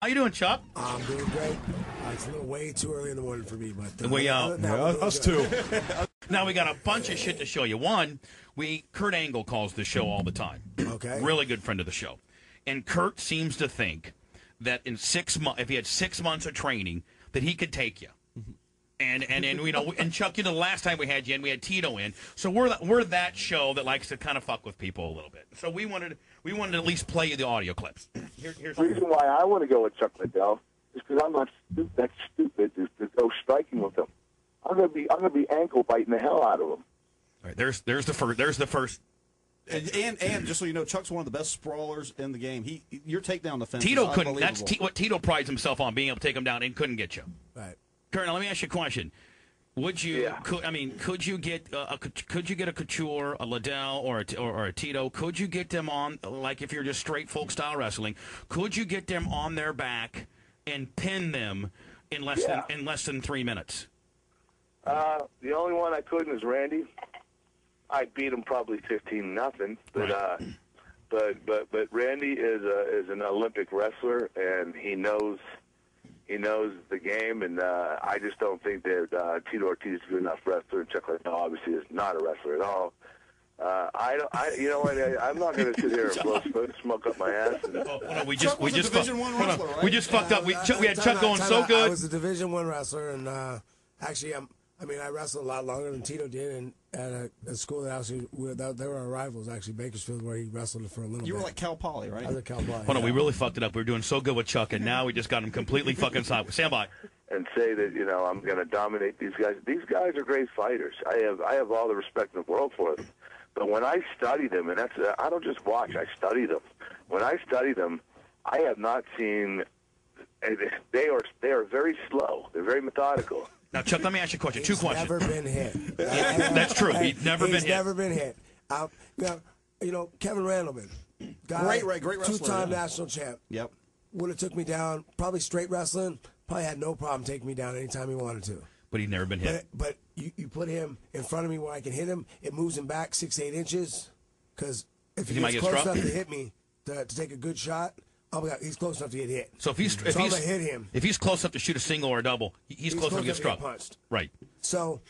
How you doing, Chuck? I'm doing great. It's a little way too early in the morning for me, but Us too. Now we got a bunch of shit to show you. One, Kurt Angle calls the show all the time. Okay. Really good friend of the show. And Kurt seems to think that in 6 months, if he had 6 months of training, that he could take you. And Chuck, the last time we had you in, we had Tito in. So we're that show that likes to kind of fuck with people a little bit. So we wanted to at least play you the audio clips. Here's the reason why I want to go with Chuck Lidell is because I'm not that stupid to go striking with him. I'm gonna be ankle biting the hell out of him. All right, there's the first. And just so you know, Chuck's one of the best sprawlers in the game. Your takedown defense. Tito couldn't. That's what Tito prides himself on, being able to take him down and couldn't get you. Right. Kurt, now let me ask you a question. Would you? Yeah. Could you get a Couture, a Lidell, or a Tito? Could you get them on, like if you're just straight folk style wrestling? Could you get them on their back and pin them in less than 3 minutes? The only one I couldn't is Randy. I beat him probably 15-0, but Randy is an Olympic wrestler, and he knows the game, and I just don't think that Tito Ortiz is a good enough wrestler. And Chuck Liddell obviously is not a wrestler at all. I'm not going to sit here and blow smoke up my ass. We just fucked up. We had Chuck going so good. I was a Division I wrestler, and actually, I wrestled a lot longer than Tito did, and at a school that they were our rivals, actually, Bakersfield, where he wrestled for a little bit. You were like Cal Poly, right? I was at Cal Poly. Hold on, we really fucked it up. We were doing so good with Chuck, and now we just got him completely fucking sideways. Stand by. And say that I'm going to dominate these guys. These guys are great fighters. I have all the respect in the world for them. But when I study them, and I don't just watch, I study them. When I study them, I have not seen. They are very slow. They're very methodical. Now, Chuck, let me ask you a question. Two questions. Never been hit. That's true. He's never been hit. He's never been hit. Kevin Randleman, guy, great wrestler, two-time national champ. Yep. Would have took me down, probably straight wrestling. Probably had no problem taking me down anytime he wanted to. But he'd never been hit. But you put him in front of me where I can hit him, it moves him back 6-8 inches. Because if he gets close enough to hit me to take a good shot, he's close enough to get hit. So I'm gonna hit him. If he's close enough to shoot a single or a double, he's close enough to get struck. Punched. Right. So,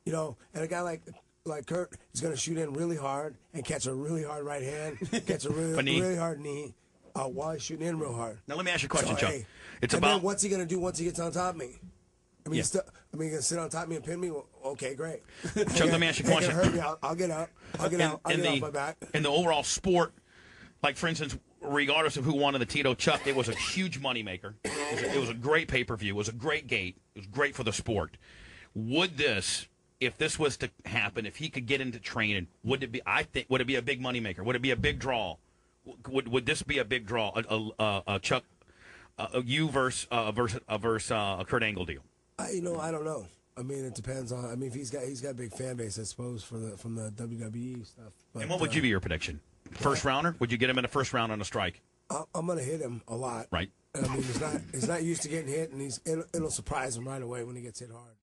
and a guy like Kurt is going to shoot in really hard and catch a really hard right hand, catch a really hard knee while he's shooting in real hard. Now let me ask you a question, Chuck. Hey, then what's he going to do once he gets on top of me? He's going to sit on top of me and pin me? Well, okay, great. Chuck, let me ask you a question. Hurt me, I'll get up. I'll get off my back. In the overall sport, like, for instance, regardless of who won in the Tito Chuck, it was a huge moneymaker. It was a great pay-per-view. It was a great gate. It was great for the sport. Would this, if this was to happen, if he could get into training, would it be a big moneymaker? Would it be a big draw? Would this be a big draw? Chuck, you versus a Kurt Angle deal? I don't know. It depends on. If he's got a big fan base, I suppose, from the WWE stuff. But, and what would you be your prediction? First rounder? Would you get him in the first round on a strike? I'm going to hit him a lot. Right. He's not used to getting hit, and it'll surprise him right away when he gets hit hard.